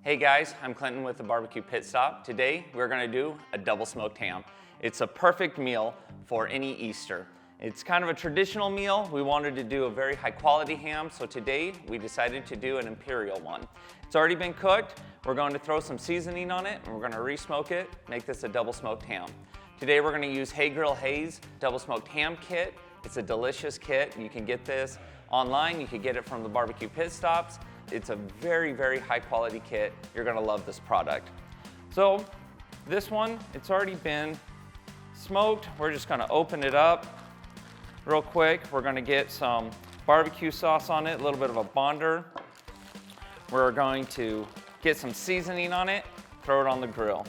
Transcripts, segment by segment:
Hey guys, I'm Clinton with the Barbecue Pit Stop. Today we're going to do a double smoked ham. It's a perfect meal for any Easter. It's kind of a traditional meal. We wanted to do a very high quality ham, so today we decided to do an imperial one. It's already been cooked. We're going to throw some seasoning on it and we're going to re-smoke it, make this a double smoked ham. Today we're going to use Hey Grill Hay's double smoked ham kit. It's a delicious kit. You can get this online. You can get it from the Barbecue Pit Stops. It's a very, very high quality kit. You're gonna love this product. So this one, it's already been smoked. We're just gonna open it up real quick. We're gonna get some barbecue sauce on it, a little bit of a bonder. We're going to get some seasoning on it, throw it on the grill.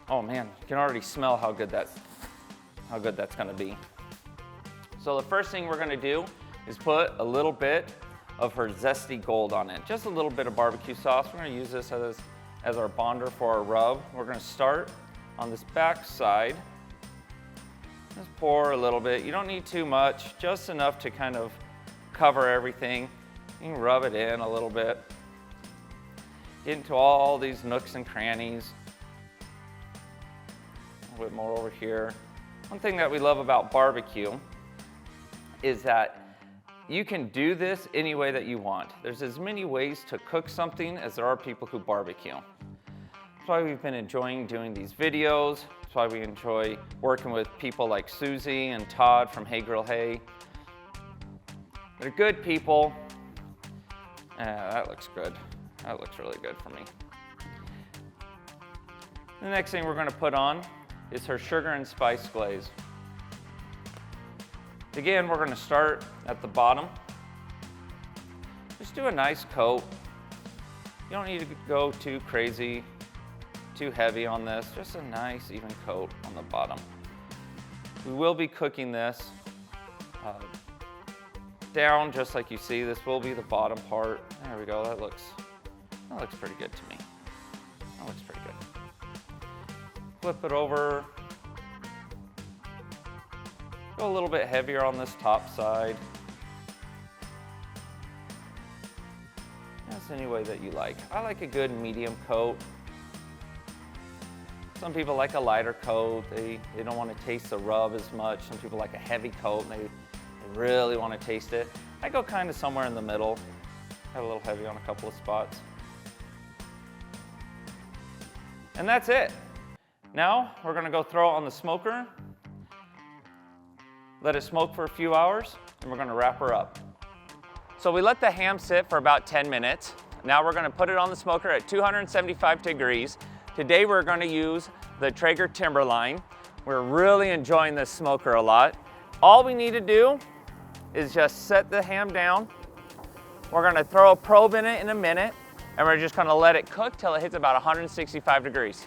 Oh man, you can already smell how good that's gonna be. So the first thing we're gonna do is put a little bit of her Zesty Gold on it. Just a little bit of barbecue sauce. We're gonna use this as our bonder for our rub. We're gonna start on this back side. Just pour a little bit. You don't need too much, just enough to kind of cover everything. You can rub it in a little bit. Get into all these nooks and crannies. A little bit more over here. One thing that we love about barbecue is that you can do this any way that you want. There's as many ways to cook something as there are people who barbecue. That's why we've been enjoying doing these videos. That's why we enjoy working with people like Susie and Todd from Hey Grill Hay. They're good people. That looks good. That looks really good for me. The next thing we're gonna put on is her sugar and spice glaze. Again, we're gonna start at the bottom. Just do a nice coat. You don't need to go too crazy, too heavy on this. Just a nice even coat on the bottom. We will be cooking this down just like you see. This will be the bottom part. There we go, that looks pretty good to me. That looks pretty good. Flip it over. Go a little bit heavier on this top side. That's any way that you like. I like a good medium coat. Some people like a lighter coat. They don't want to taste the rub as much. Some people like a heavy coat and they really want to taste it. I go kind of somewhere in the middle. Got a little heavy on a couple of spots. And that's it. Now we're going to go throw it on the smoker. Let it smoke for a few hours, and we're gonna wrap her up. So we let the ham sit for about 10 minutes. Now we're gonna put it on the smoker at 275 degrees. Today we're gonna use the Traeger Timberline. We're really enjoying this smoker a lot. All we need to do is just set the ham down. We're gonna throw a probe in it in a minute, and we're just gonna let it cook till it hits about 165 degrees.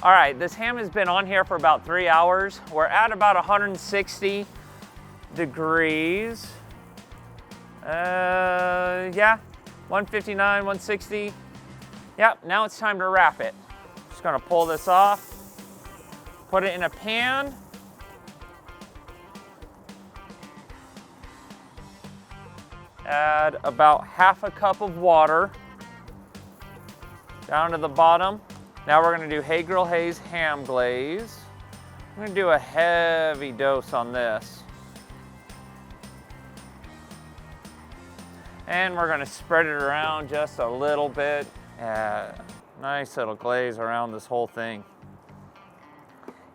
All right, this ham has been on here for about 3 hours. We're at about 160 degrees. Yeah, 159, 160. Yep, now it's time to wrap it. Just gonna pull this off, put it in a pan. Add about half a cup of water down to the bottom. Now we're gonna do Hey Grill Hay's ham glaze. I'm gonna do a heavy dose on this. And we're gonna spread it around just a little bit. Nice little glaze around this whole thing.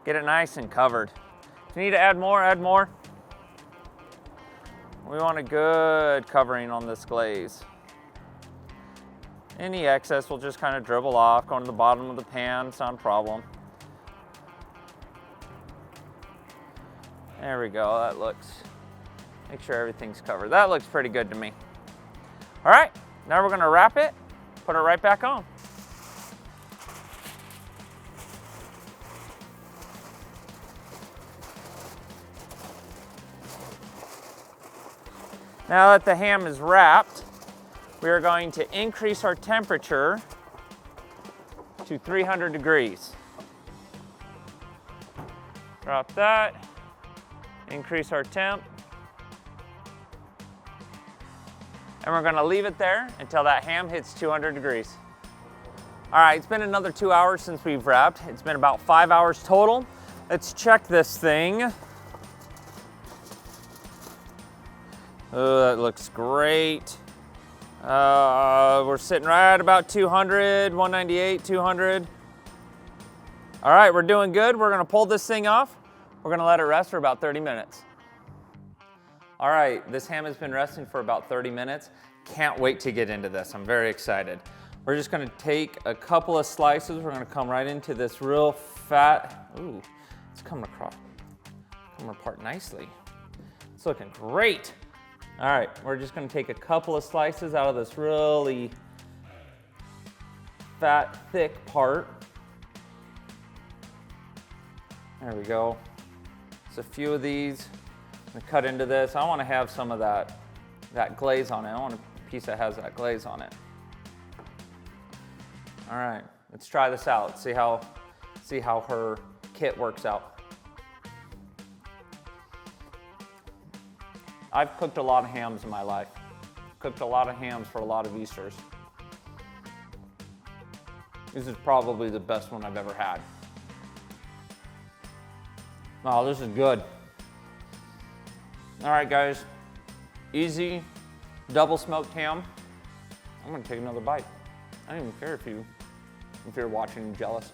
Get it nice and covered. If you need to add more, add more. We want a good covering on this glaze. Any excess will just kind of dribble off, going to the bottom of the pan, it's not a problem. There we go, that looks, make sure everything's covered. That looks pretty good to me. All right, now we're gonna wrap it, put it right back on. Now that the ham is wrapped, we are going to increase our temperature to 300 degrees. Drop that, increase our temp. and we're gonna leave it there until that ham hits 200 degrees. All right, it's been another 2 hours since we've wrapped. It's been about 5 hours total. Let's check this thing. Oh, that looks great. We're sitting right at about 200, 198, 200. All right, we're doing good. We're gonna pull this thing off. We're gonna let it rest for about 30 minutes. All right, this ham has been resting for about 30 minutes. Can't wait to get into this. I'm very excited. We're just gonna take a couple of slices. We're gonna come right into this real fat, ooh, it's coming apart nicely. It's looking great. All right, we're just gonna take a couple of slices out of this really fat, thick part. There we go. Just a few of these. I'm gonna cut into this. I wanna have some of that glaze on it. I want a piece that has that glaze on it. All right, let's try this out. See how her kit works out. I've cooked a lot of hams in my life. Cooked a lot of hams for a lot of Easters. This is probably the best one I've ever had. Oh, this is good. All right, guys. Easy, double smoked ham. I'm gonna take another bite. I don't even care if you're watching and jealous.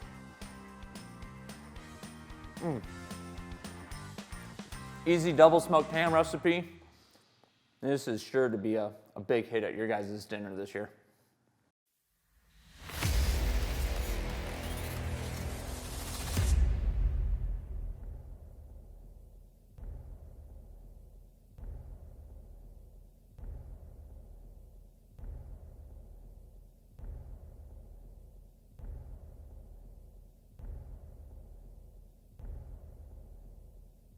Easy double smoked ham recipe. This is sure to be a big hit at your guys' dinner this year.